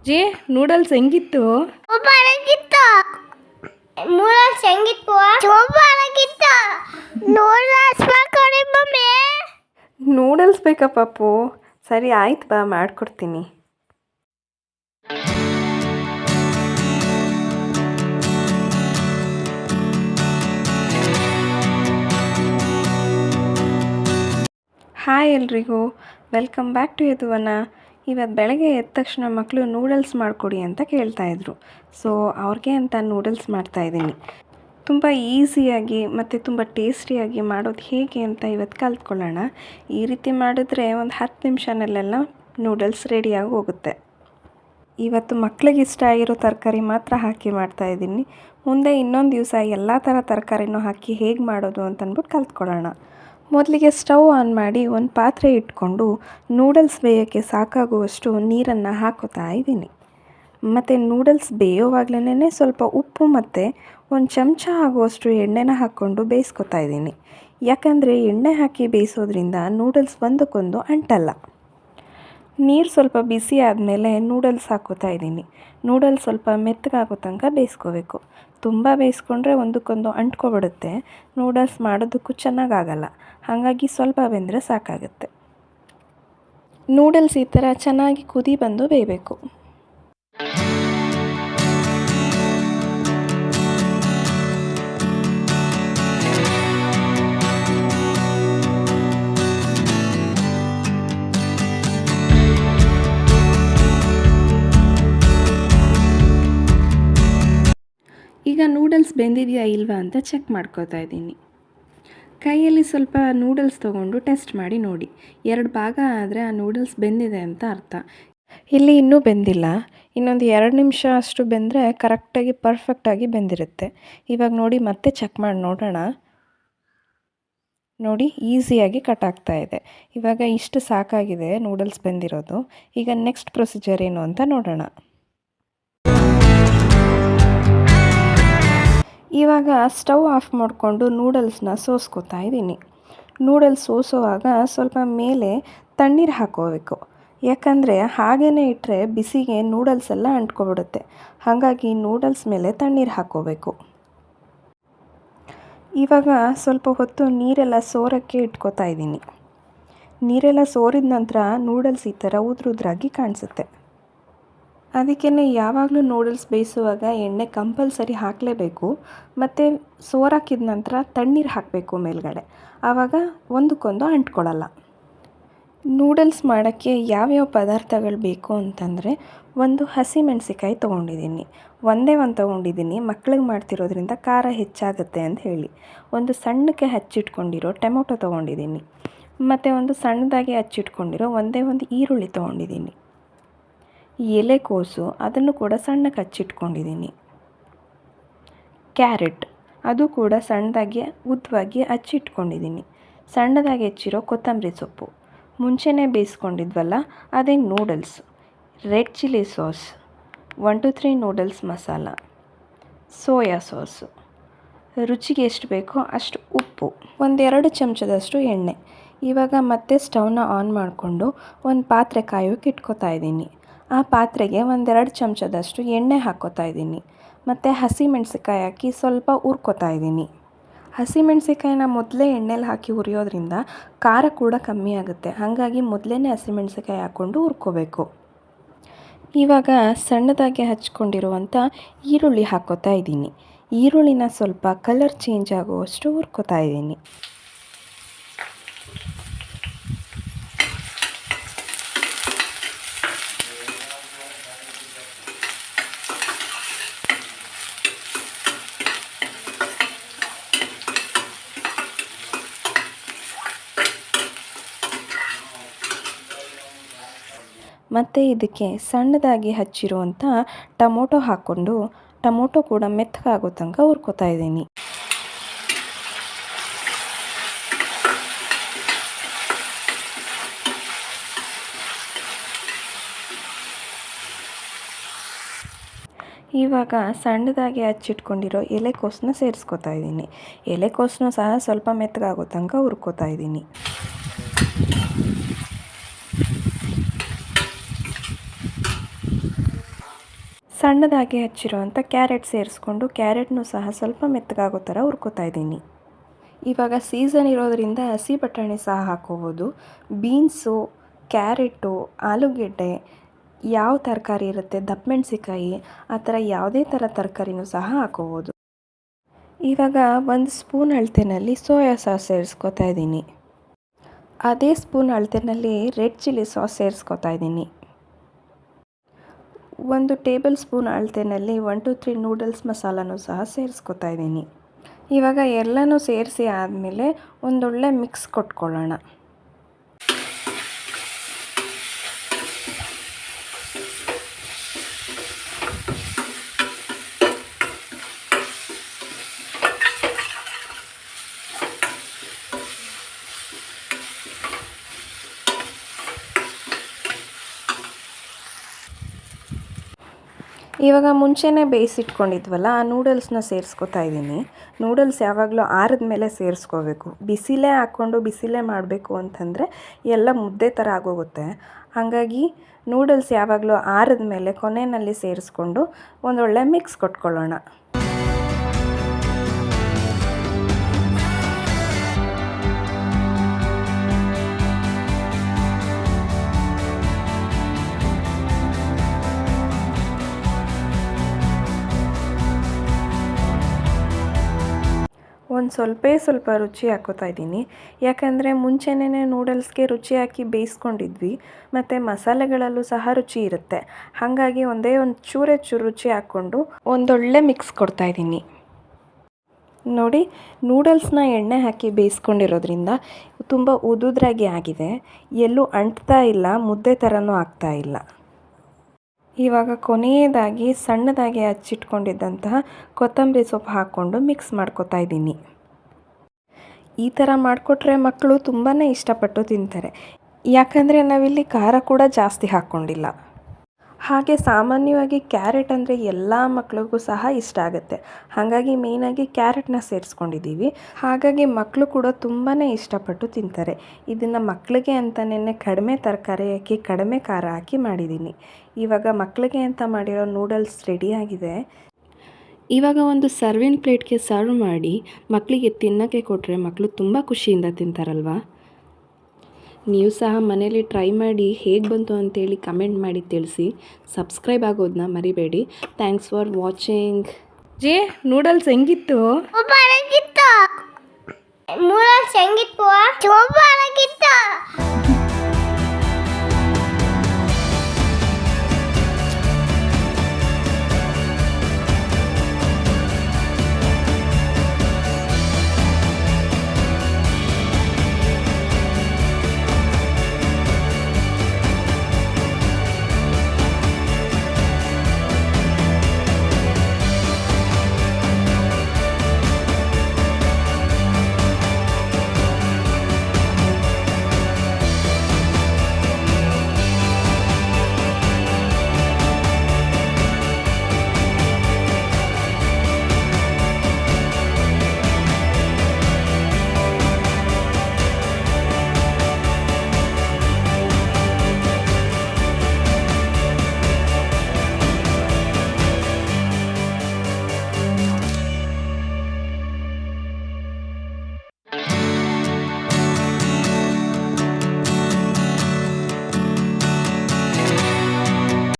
G noodles ಹೆಂಗಿತ್ತು? ಸೂಪರಾಗಿತ್ತು. Noodles ಹೆಂಗಿತ್ತು? ಸೂಪರಾಗಿತ್ತು. Noodles ಮಾಡ್ಕೊಡಿ ಮಮ್ಮಿ. ನೂಡಲ್ಸ್ ಬೇಕಾ ಪಾಪು? ಸರಿ ಆಯ್ತು ಬಾ ಮಾಡಿಕೊಡ್ತೀನಿ. ಹಾಯ್ ಎಲ್ರಿಗೂ, ವೆಲ್ಕಮ್ ಬ್ಯಾಕ್ ಟು ಯದುವನ. ಇವತ್ತು ಬೆಳಗ್ಗೆ ಎದ್ದ ತಕ್ಷಣ ಮಕ್ಕಳು ನೂಡಲ್ಸ್ ಮಾಡಿಕೊಡಿ ಅಂತ ಕೇಳ್ತಾಯಿದ್ರು. ಸೊ ಅವ್ರಿಗೆ ಅಂತ ನೂಡಲ್ಸ್ ಮಾಡ್ತಾಯಿದ್ದೀನಿ. ತುಂಬ ಈಸಿಯಾಗಿ ಮತ್ತು ತುಂಬ ಟೇಸ್ಟಿಯಾಗಿ ಮಾಡೋದು ಹೇಗೆ ಅಂತ ಇವತ್ತು ಕಲ್ತ್ಕೊಳ್ಳೋಣ. ಈ ರೀತಿ ಮಾಡಿದ್ರೆ ಒಂದು 10 ನಿಮಿಷನಲ್ಲೆಲ್ಲ ನೂಡಲ್ಸ್ ರೆಡಿಯಾಗಿ ಹೋಗುತ್ತೆ. ಇವತ್ತು ಮಕ್ಳಿಗೆ ಇಷ್ಟ ಆಗಿರೋ ತರಕಾರಿ ಮಾತ್ರ ಹಾಕಿ ಮಾಡ್ತಾಯಿದ್ದೀನಿ. ಮುಂದೆ ಇನ್ನೊಂದು ದಿವಸ ಎಲ್ಲ ಥರ ತರಕಾರಿನೂ ಹಾಕಿ ಹೇಗೆ ಮಾಡೋದು ಅಂತಂದ್ಬಿಟ್ಟು ಕಲ್ತ್ಕೊಳ್ಳೋಣ. ಮೊದಲಿಗೆ ಸ್ಟವ್ ಆನ್ ಮಾಡಿ ಒಂದು ಪಾತ್ರೆ ಇಟ್ಕೊಂಡು ನೂಡಲ್ಸ್ ಬೇಯೋಕ್ಕೆ ಸಾಕಾಗುವಷ್ಟು ನೀರನ್ನು ಹಾಕೋತಾ ಇದ್ದೀನಿ. ಮತ್ತು ನೂಡಲ್ಸ್ ಬೇಯೋವಾಗಲೇ ಸ್ವಲ್ಪ ಉಪ್ಪು ಮತ್ತು ಒಂದು ಚಮಚ ಆಗುವಷ್ಟು ಎಣ್ಣೆನ ಹಾಕ್ಕೊಂಡು ಬೇಯಿಸ್ಕೊತಾ ಇದ್ದೀನಿ. ಯಾಕಂದರೆ ಎಣ್ಣೆ ಹಾಕಿ ಬೇಯಿಸೋದ್ರಿಂದ ನೂಡಲ್ಸ್ ಒಂದಕ್ಕೊಂದು ಅಂಟಲ್ಲ. ನೀರು ಸ್ವಲ್ಪ ಬಿಸಿ ಆದಮೇಲೆ ನೂಡಲ್ಸ್ ಹಾಕ್ಕೋತಾ ಇದ್ದೀನಿ. ನೂಡಲ್ಸ್ ಸ್ವಲ್ಪ ಮೆತ್ತಗಾಗೋ ತನಕ ಬೇಯಿಸ್ಕೋಬೇಕು. ತುಂಬ ಬೇಯಿಸ್ಕೊಂಡ್ರೆ ಒಂದಕ್ಕೊಂದು ಅಂಟ್ಕೊಬಿಡುತ್ತೆ, ನೂಡಲ್ಸ್ ಮಾಡೋದಕ್ಕೂ ಚೆನ್ನಾಗಾಗಲ್ಲ. ಹಾಗಾಗಿ ಸ್ವಲ್ಪ ಬೆಂದರೆ ಸಾಕಾಗುತ್ತೆ. ನೂಡಲ್ಸ್ ಈ ಥರ ಚೆನ್ನಾಗಿ ಕುದಿ ಬಂದು ಬೇಯಬೇಕು. ಈಗ ನೂಡಲ್ಸ್ ಬೆಂದಿದೆಯಾ ಇಲ್ವಾ ಅಂತ ಚೆಕ್ ಮಾಡ್ಕೋತಾ ಇದ್ದೀನಿ. ಕೈಯಲ್ಲಿ ಸ್ವಲ್ಪ ನೂಡಲ್ಸ್ ತೊಗೊಂಡು ಟೆಸ್ಟ್ ಮಾಡಿ ನೋಡಿ. 2 ಭಾಗ ಆದರೆ ಆ ನೂಡಲ್ಸ್ ಬೆಂದಿದೆ ಅಂತ ಅರ್ಥ. ಇಲ್ಲಿ ಇನ್ನೂ ಬೆಂದಿಲ್ಲ. ಇನ್ನೊಂದು 2 ನಿಮಿಷ ಅಷ್ಟು ಬೆಂದರೆ ಕರೆಕ್ಟಾಗಿ ಪರ್ಫೆಕ್ಟಾಗಿ ಬೆಂದಿರುತ್ತೆ. ಇವಾಗ ನೋಡಿ ಮತ್ತೆ ಚೆಕ್ ಮಾಡಿ ನೋಡೋಣ. ನೋಡಿ ಈಸಿಯಾಗಿ ಕಟ್ ಆಗ್ತಾ ಇದೆ. ಇವಾಗ ಇಷ್ಟು ಸಾಕಾಗಿದೆ ನೂಡಲ್ಸ್ ಬೆಂದಿರೋದು. ಈಗ ನೆಕ್ಸ್ಟ್ ಪ್ರೊಸೀಜರ್ ಏನು ಅಂತ ನೋಡೋಣ. ಇವಾಗ ಸ್ಟವ್ ಆಫ್ ಮಾಡಿಕೊಂಡು ನೂಡಲ್ಸ್ನ ಸೋಸ್ಕೋತಾ ಇದ್ದೀನಿ. ನೂಡಲ್ಸ್ ಸೋಸೋವಾಗ ಸ್ವಲ್ಪ ಮೇಲೆ ತಣ್ಣೀರು ಹಾಕೋಬೇಕು. ಯಾಕಂದರೆ ಹಾಗೇ ಇಟ್ಟರೆ ಬಿಸಿಗೆ ನೂಡಲ್ಸ್ ಎಲ್ಲ ಅಂಟ್ಕೊಬಿಡುತ್ತೆ. ಹಾಗಾಗಿ ನೂಡಲ್ಸ್ ಮೇಲೆ ತಣ್ಣೀರು ಹಾಕೋಬೇಕು. ಇವಾಗ ಸ್ವಲ್ಪ ಹೊತ್ತು ನೀರೆಲ್ಲ ಸೋರೋಕ್ಕೆ ಇಟ್ಕೋತಾ ಇದ್ದೀನಿ. ನೀರೆಲ್ಲ ಸೋರಿದ ನಂತರ ನೂಡಲ್ಸ್ ಈ ಥರ ಉದ್ರುದ್ರಾಗಿ ಕಾಣಿಸುತ್ತೆ. ಅದಕ್ಕೇ ಯಾವಾಗಲೂ ನೂಡಲ್ಸ್ ಬೇಯಿಸುವಾಗ ಎಣ್ಣೆ ಕಂಪಲ್ಸರಿ ಹಾಕಲೇಬೇಕು. ಮತ್ತು ಸೋರಾಕಿದ ನಂತರ ತಣ್ಣೀರು ಹಾಕಬೇಕು ಮೇಲ್ಗಡೆ. ಆವಾಗ ಒಂದಕ್ಕೊಂದು ಅಂಟ್ಕೊಳ್ಳಲ್ಲ. ನೂಡಲ್ಸ್ ಮಾಡೋಕ್ಕೆ ಯಾವ್ಯಾವ ಪದಾರ್ಥಗಳು ಬೇಕು ಅಂತಂದರೆ, ಒಂದು ಹಸಿಮೆಣಸಿಕಾಯಿ ತೊಗೊಂಡಿದ್ದೀನಿ. ಒಂದೇ ಒಂದು ತೊಗೊಂಡಿದ್ದೀನಿ, ಮಕ್ಳಿಗೆ ಮಾಡ್ತಿರೋದ್ರಿಂದ ಖಾರ ಹೆಚ್ಚಾಗುತ್ತೆ ಅಂತ ಹೇಳಿ. ಒಂದು ಸಣ್ಣಕ್ಕೆ ಹಚ್ಚಿಟ್ಕೊಂಡಿರೋ ಟೊಮೊಟೊ ತೊಗೊಂಡಿದ್ದೀನಿ. ಮತ್ತು ಒಂದು ಸಣ್ಣದಾಗಿ ಹಚ್ಚಿಟ್ಕೊಂಡಿರೋ ಒಂದೇ ಒಂದು ಈರುಳ್ಳಿ ತೊಗೊಂಡಿದ್ದೀನಿ. ಎಲೆಕೋಸು ಅದನ್ನು ಕೂಡ ಸಣ್ಣಕ್ಕೆ ಹಚ್ಚಿಟ್ಕೊಂಡಿದ್ದೀನಿ. ಕ್ಯಾರೆಟ್ ಅದು ಕೂಡ ಸಣ್ಣದಾಗಿ ಉದ್ದವಾಗಿ ಹಚ್ಚಿಟ್ಕೊಂಡಿದ್ದೀನಿ. ಸಣ್ಣದಾಗಿ ಹೆಚ್ಚಿರೋ ಕೊತ್ತಂಬರಿ ಸೊಪ್ಪು, ಮುಂಚೆನೇ ಬೇಯಿಸ್ಕೊಂಡಿದ್ವಲ್ಲ ಅದೇ noodles, red chilli sauce, 1 to 3 noodles masala, soya sauce, ರುಚಿಗೆ ಎಷ್ಟು ಬೇಕೋ ಅಷ್ಟು ಉಪ್ಪು, 1-2 ಚಮಚದಷ್ಟು ಎಣ್ಣೆ. ಇವಾಗ ಮತ್ತೆ ಸ್ಟವ್ನ ಆನ್ ಮಾಡಿಕೊಂಡು ಒಂದು ಪಾತ್ರೆ ಕಾಯೋಕ್ಕೆ ಇಟ್ಕೋತಾ ಇದ್ದೀನಿ. ಆ ಪಾತ್ರೆಗೆ 1-2 ಚಮಚದಷ್ಟು ಎಣ್ಣೆ ಹಾಕ್ಕೋತಾ ಇದ್ದೀನಿ. ಮತ್ತು ಹಸಿಮೆಣಸಿಕಾಯಿ ಹಾಕಿ ಸ್ವಲ್ಪ ಹುರ್ಕೋತಾ ಇದ್ದೀನಿ. ಹಸಿಮೆಣಸಿಕಾಯಿನ ಮೊದಲೇ ಎಣ್ಣೆಲಿ ಹಾಕಿ ಹುರಿಯೋದ್ರಿಂದ ಖಾರ ಕೂಡ ಕಮ್ಮಿ ಆಗುತ್ತೆ. ಹಾಗಾಗಿ ಮೊದಲೇ ಹಸಿಮೆಣಸಿಕಾಯಿ ಹಾಕ್ಕೊಂಡು ಹುರ್ಕೋಬೇಕು. ಇವಾಗ ಸಣ್ಣದಾಗಿ ಹಚ್ಕೊಂಡಿರುವಂಥ ಈರುಳ್ಳಿ ಹಾಕ್ಕೋತಾ ಇದ್ದೀನಿ. ಈರುಳ್ಳಿನ ಸ್ವಲ್ಪ ಕಲರ್ ಚೇಂಜ್ ಆಗುವಷ್ಟು ಹುರ್ಕೋತಾ ಇದ್ದೀನಿ. ಮತ್ತು ಇದಕ್ಕೆ ಸಣ್ಣದಾಗಿ ಹಚ್ಚಿರುವಂಥ ಟೊಮೊಟೊ ಹಾಕ್ಕೊಂಡು ಟೊಮೊಟೊ ಕೂಡ ಮೆತ್ತಗಾಗೋ ತನಕ ಹುರ್ಕೋತಾ ಇದ್ದೀನಿ. ಇವಾಗ ಸಣ್ಣದಾಗಿ ಹಚ್ಚಿಟ್ಕೊಂಡಿರೋ ಎಲೆಕೋಸನ್ನ ಸೇರಿಸ್ಕೋತಾ ಇದ್ದೀನಿ. ಎಲೆಕೋಸನ್ನು ಸಹ ಸ್ವಲ್ಪ ಮೆತ್ತಗಾಗೋ ತನಕ ಹುರ್ಕೋತಾ ಇದ್ದೀನಿ. ಸಣ್ಣದಾಗಿ ಹಚ್ಚಿರೋವಂಥ ಕ್ಯಾರೆಟ್ ಸೇರಿಸ್ಕೊಂಡು ಕ್ಯಾರೆಟ್ನೂ ಸಹ ಸ್ವಲ್ಪ ಮೆತ್ತಗಾಗೋ ಥರ ಹುರ್ಕೋತಾ ಇದ್ದೀನಿ. ಇವಾಗ ಸೀಸನ್ ಇರೋದರಿಂದ ಹಸಿ ಬಟಾಣಿ ಸಹ ಹಾಕ್ಕೋಬೋದು. ಬೀನ್ಸು, ಕ್ಯಾರೆಟು, ಆಲೂಗೆಡ್ಡೆ, ಯಾವ ತರಕಾರಿ ಇರುತ್ತೆ, ದಪ್ಪ ಮೆಣಸಿಕಾಯಿ, ಆ ಥರ ಯಾವುದೇ ಥರ ತರಕಾರಿನೂ ಸಹ ಹಾಕ್ಕೋಬೋದು. ಇವಾಗ 1 ಸ್ಪೂನ್ ಅಳತೆನಲ್ಲಿ ಸೋಯಾ ಸಾಸ್ ಸೇರಿಸ್ಕೊತಾ ಇದ್ದೀನಿ. ಅದೇ ಸ್ಪೂನ್ ಅಳತೆನಲ್ಲಿ ರೆಡ್ ಚಿಲ್ಲಿ ಸಾಸ್ ಸೇರಿಸ್ಕೊತಾ ಇದ್ದೀನಿ. 1 ಟೇಬಲ್ ಸ್ಪೂನ್ ಅಳತೆನಲ್ಲಿ 1 to 3 ನೂಡಲ್ಸ್ ಮಸಾಲನೂ ಸಹ ಸೇರಿಸ್ಕೊತಾ ಇದ್ದೀನಿ. ಇವಾಗ ಎಲ್ಲನೂ ಸೇರಿಸಿ ಆದಮೇಲೆ ಒಂದೊಳ್ಳೆ ಮಿಕ್ಸ್ ಕೊಟ್ಕೊಳ್ಳೋಣ. ಇವಾಗ ಮುಂಚೆನೇ ಬೇಯಿಸಿಟ್ಕೊಂಡಿದ್ವಲ್ಲ ಆ ನೂಡಲ್ಸ್ನ ಸೇರಿಸ್ಕೊತಾ ಇದ್ದೀನಿ. ನೂಡಲ್ಸ್ ಯಾವಾಗಲೂ ಆರಿದ ಮೇಲೆ ಸೇರಿಸ್ಕೋಬೇಕು. ಬಿಸಿಲೇ ಹಾಕ್ಕೊಂಡು ಬಿಸಿಲೇ ಮಾಡಬೇಕು ಅಂತಂದರೆ ಎಲ್ಲ ಮುದ್ದೆ ಥರ ಆಗೋಗುತ್ತೆ. ಹಾಗಾಗಿ ನೂಡಲ್ಸ್ ಯಾವಾಗಲೂ ಆರಿದ ಮೇಲೆ ಕೊನೆಯಲ್ಲಿ ಸೇರಿಸ್ಕೊಂಡು ಒಂದೊಳ್ಳೆ ಮಿಕ್ಸ್ ಕೊಟ್ಕೊಳ್ಳೋಣ. ಒಂದು ಸ್ವಲ್ಪ ರುಚಿ ಹಾಕ್ಕೋತಾ ಇದ್ದೀನಿ. ಯಾಕಂದರೆ ಮುಂಚೆನೇ ನೂಡಲ್ಸ್ಗೆ ರುಚಿ ಹಾಕಿ ಬೇಯಿಸ್ಕೊಂಡಿದ್ವಿ ಮತ್ತು ಮಸಾಲೆಗಳಲ್ಲೂ ಸಹ ರುಚಿ ಇರುತ್ತೆ. ಹಾಗಾಗಿ ಒಂದೇ ಒಂದು ಚೂರು ರುಚಿ ಹಾಕ್ಕೊಂಡು ಒಂದೊಳ್ಳೆ ಮಿಕ್ಸ್ ಕೊಡ್ತಾ ಇದ್ದೀನಿ. ನೋಡಿ, ನೂಡಲ್ಸ್ನ ಎಣ್ಣೆ ಹಾಕಿ ಬೇಯಿಸ್ಕೊಂಡಿರೋದ್ರಿಂದ ತುಂಬ ಉದುದ್ರಾಗಿ ಆಗಿದೆ. ಎಲ್ಲೂ ಅಂಟ್ತಾ ಇಲ್ಲ, ಮುದ್ದೆ ಥರನೂ ಆಗ್ತಾ ಇಲ್ಲ. ಇವಾಗ ಕೊನೆಯದಾಗಿ ಸಣ್ಣದಾಗಿ ಹಚ್ಚಿಟ್ಕೊಂಡಿದ್ದಂತಹ ಕೊತ್ತಂಬರಿ ಸೊಪ್ಪು ಹಾಕ್ಕೊಂಡು ಮಿಕ್ಸ್ ಮಾಡ್ಕೊತಾ ಇದ್ದೀನಿ. ಈ ಥರ ಮಾಡಿಕೊಟ್ರೆ ಮಕ್ಕಳು ತುಂಬಾ ಇಷ್ಟಪಟ್ಟು ತಿಂತಾರೆ. ಯಾಕಂದರೆ ನಾವಿಲ್ಲಿ ಖಾರ ಕೂಡ ಜಾಸ್ತಿ ಹಾಕ್ಕೊಂಡಿಲ್ಲ. ಹಾಗೆ ಸಾಮಾನ್ಯವಾಗಿ ಕ್ಯಾರೆಟ್ ಅಂದರೆ ಎಲ್ಲ ಮಕ್ಳಿಗೂ ಸಹ ಇಷ್ಟ ಆಗುತ್ತೆ. ಹಾಗಾಗಿ ಮೇಯ್ನಾಗಿ ಕ್ಯಾರೆಟ್ನ ಸೇರಿಸ್ಕೊಂಡಿದ್ದೀವಿ. ಹಾಗಾಗಿ ಮಕ್ಕಳು ಕೂಡ ತುಂಬಾ ಇಷ್ಟಪಟ್ಟು ತಿಂತಾರೆ. ಇದನ್ನು ಮಕ್ಕಳಿಗೆ ಅಂತಲೇ ಕಡಿಮೆ ತರಕಾರಿ ಹಾಕಿ ಕಡಿಮೆ ಖಾರ ಹಾಕಿ ಮಾಡಿದ್ದೀನಿ. ಇವಾಗ ಮಕ್ಕಳಿಗೆ ಅಂತ ಮಾಡಿರೋ ನೂಡಲ್ಸ್ ರೆಡಿಯಾಗಿದೆ. ಇವಾಗ ಒಂದು ಸರ್ವಿಂಗ್ ಪ್ಲೇಟ್ಗೆ ಸರ್ವ್ ಮಾಡಿ ಮಕ್ಕಳಿಗೆ ತಿನ್ನೋಕ್ಕೆ ಕೊಟ್ಟರೆ ಮಕ್ಕಳು ತುಂಬ ಖುಷಿಯಿಂದ ತಿಂತಾರಲ್ವ. ನೀವು ಸಹ ಮನೇಲಿ ಟ್ರೈ ಮಾಡಿ ಹೇಗೆ ಬಂತು ಅಂತೇಳಿ ಕಮೆಂಟ್ ಮಾಡಿ ತಿಳಿಸಿ. ಸಬ್ಸ್ಕ್ರೈಬ್ ಆಗೋದನ್ನ ಮರಿಬೇಡಿ. Thanks for watching. ನೂಡಲ್ಸ್ ಹೆಂಗಿತ್ತು? ನೂಡಲ್ಸ್ ಹೆಂಗಿತ್ತು?